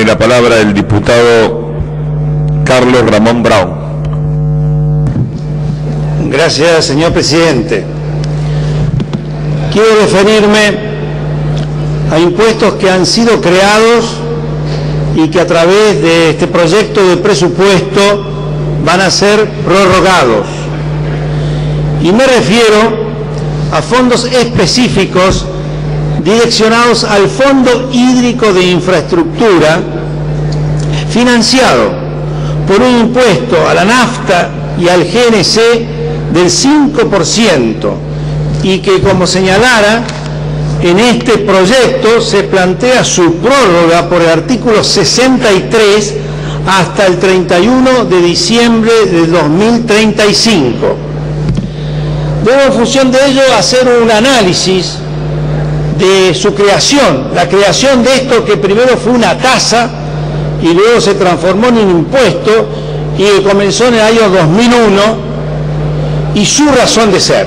Tiene la palabra el diputado Carlos Ramón Brown. Gracias, señor presidente. Quiero referirme a impuestos que han sido creados y que a través de este proyecto de presupuesto van a ser prorrogados. Y me refiero a fondos específicos direccionados al Fondo Hídrico de Infraestructura, financiado por un impuesto a la nafta y al GNC del 5%, y que, como señalara, en este proyecto se plantea su prórroga por el artículo 63 hasta el 31 de diciembre del 2035. Debo, en función de ello, hacer un análisis de su creación, la creación de esto que primero fue una tasa y luego se transformó en un impuesto y que comenzó en el año 2001, y su razón de ser.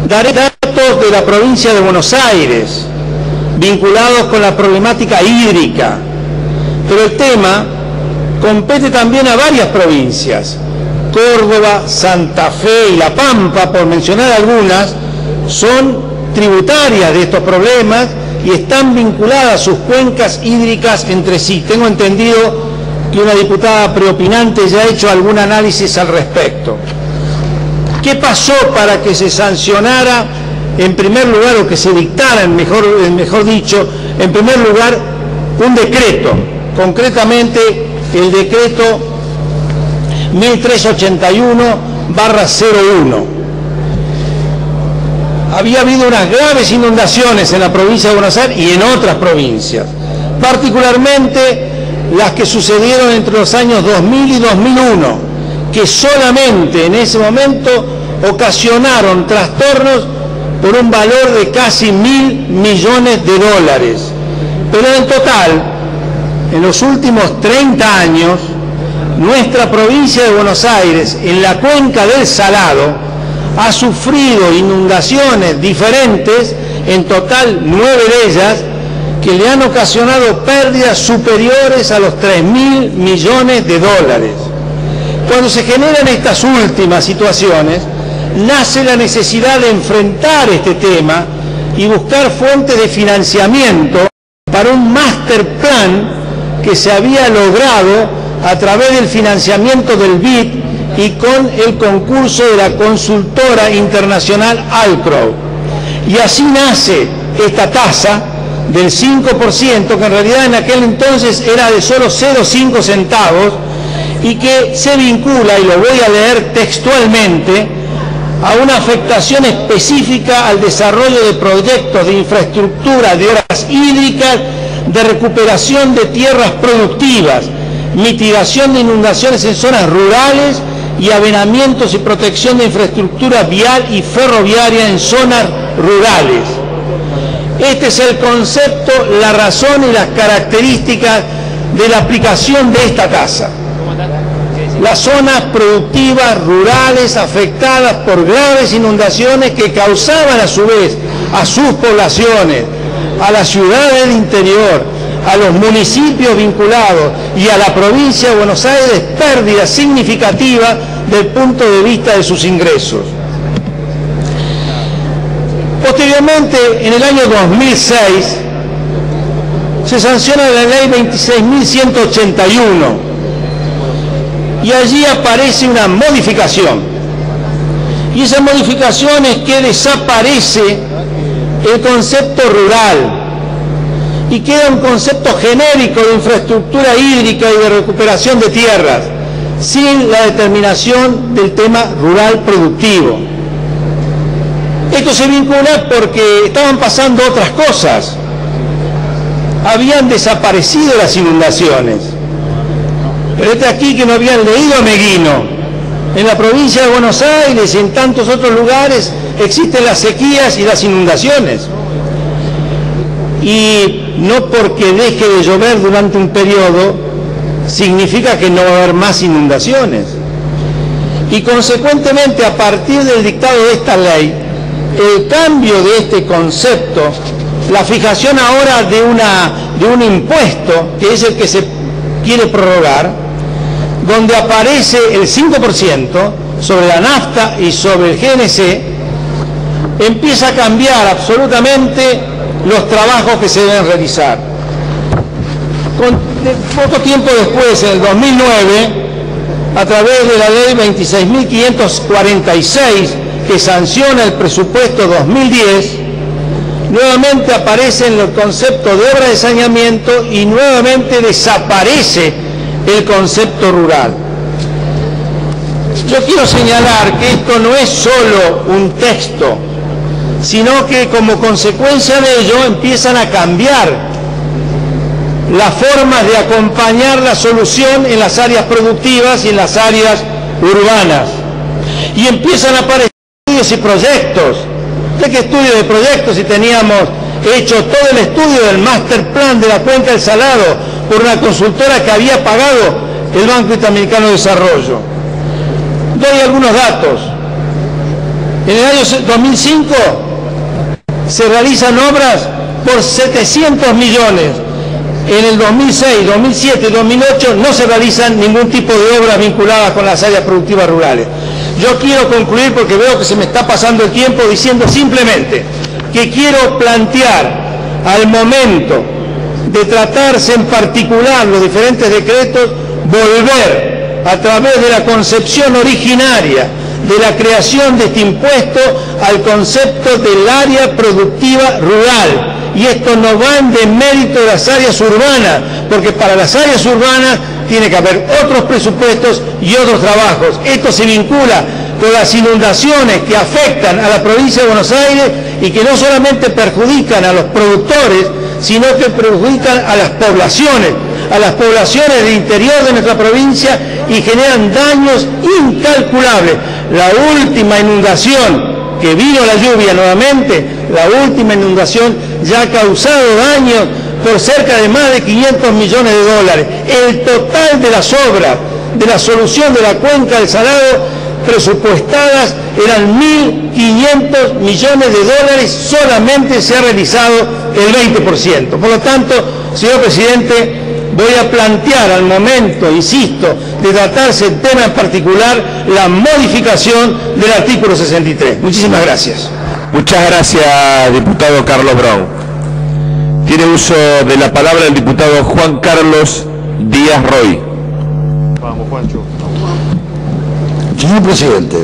Daré datos de la provincia de Buenos Aires vinculados con la problemática hídrica, pero el tema compete también a varias provincias. Córdoba, Santa Fe y La Pampa, por mencionar algunas, son tributarias de estos problemas y están vinculadas sus cuencas hídricas entre sí. Tengo entendido que una diputada preopinante ya ha hecho algún análisis al respecto. ¿Qué pasó para que se sancionara, en primer lugar, o que se dictara, mejor dicho, en primer lugar, un decreto, concretamente el decreto 1381/01? Había habido unas graves inundaciones en la provincia de Buenos Aires y en otras provincias, particularmente las que sucedieron entre los años 2000 y 2001, que solamente en ese momento ocasionaron trastornos por un valor de casi $1.000 millones. Pero en total, en los últimos 30 años, nuestra provincia de Buenos Aires, en la cuenca del Salado, ha sufrido inundaciones diferentes, en total 9 de ellas, que le han ocasionado pérdidas superiores a los $3.000 millones. Cuando se generan estas últimas situaciones, nace la necesidad de enfrentar este tema y buscar fuentes de financiamiento para un master plan que se había logrado a través del financiamiento del BID y con el concurso de la consultora internacional Alcrow. Y así nace esta tasa del 5%, que en realidad en aquel entonces era de solo 0,5 centavos, y que se vincula, y lo voy a leer textualmente, a una afectación específica al desarrollo de proyectos de infraestructura de obras hídricas, de recuperación de tierras productivas, mitigación de inundaciones en zonas rurales y avenamientos y protección de infraestructura vial y ferroviaria en zonas rurales. Este es el concepto, la razón y las características de la aplicación de esta tasa. Las zonas productivas rurales afectadas por graves inundaciones que causaban a su vez a sus poblaciones, a las ciudades del interior, a los municipios vinculados y a la provincia de Buenos Aires pérdidas significativas del punto de vista de sus ingresos. Posteriormente, en el año 2006, se sanciona la ley 26.181 y allí aparece una modificación. Y esa modificación es que desaparece el concepto rural y queda un concepto genérico de infraestructura hídrica y de recuperación de tierras, sin la determinación del tema rural productivo. Esto se vincula porque estaban pasando otras cosas. Habían desaparecido las inundaciones. Pero este aquí que no habían leído a Meguino. En la provincia de Buenos Aires y en tantos otros lugares existen las sequías y las inundaciones. Y no porque deje de llover durante un periodo significa que no va a haber más inundaciones. Y consecuentemente, a partir del dictado de esta ley, el cambio de este concepto la fijación ahora de un impuesto, que es el que se quiere prorrogar, donde aparece el 5% sobre la nafta y sobre el GNC, empieza a cambiar absolutamente los trabajos que se deben realizar. Poco tiempo después, en el 2009, a través de la ley 26.546, que sanciona el presupuesto 2010, nuevamente aparece en el concepto de obra de saneamiento y nuevamente desaparece el concepto rural. Yo quiero señalar que esto no es solo un texto, sino que como consecuencia de ello empiezan a cambiar las formas de acompañar la solución en las áreas productivas y en las áreas urbanas. Y empiezan a aparecer estudios y proyectos. ¿De qué estudio de proyectos si teníamos hecho todo el estudio del master plan de la cuenca del Salado por una consultora que había pagado el Banco Interamericano de Desarrollo? Doy algunos datos. En el año 2005 se realizan obras por 700 millones. En el 2006, 2007 y 2008 no se realizan ningún tipo de obras vinculadas con las áreas productivas rurales. Yo quiero concluir, porque veo que se me está pasando el tiempo, diciendo simplemente que quiero plantear al momento de tratarse en particular los diferentes decretos, volver a través de la concepción originaria de la creación de este impuesto al concepto del área productiva rural. Y esto no va en demérito de las áreas urbanas, porque para las áreas urbanas tiene que haber otros presupuestos y otros trabajos. Esto se vincula con las inundaciones que afectan a la provincia de Buenos Aires y que no solamente perjudican a los productores, sino que perjudican a las poblaciones del interior de nuestra provincia y generan daños incalculables. La última inundación, que vino la lluvia nuevamente, la última inundación ya ha causado daños por cerca de más de 500 millones de dólares. El total de las obras de la solución de la cuenca del Salado presupuestadas eran 1.500 millones de dólares, solamente se ha realizado el 20%. Por lo tanto, señor presidente, voy a plantear al momento, insisto, de tratarse el tema en particular, la modificación del artículo 63. Muchísimas gracias. Muchas gracias, diputado Carlos Brown. Tiene uso de la palabra el diputado Juan Carlos Díaz Roy. Vamos, Juancho. Señor presidente.